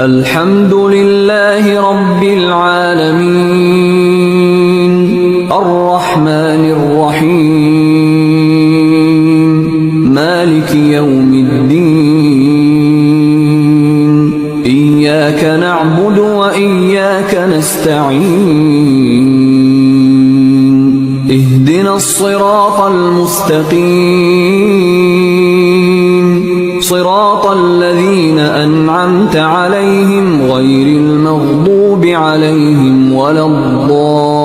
الحمد لله رب العالمين الرحمن الرحيم مالك يوم الدين إياك نعبد وإياك نستعين اهدنا الصراط المستقيم صراط الذين أنعمت عليهم غير المغضوب عليهم ولا الضالين.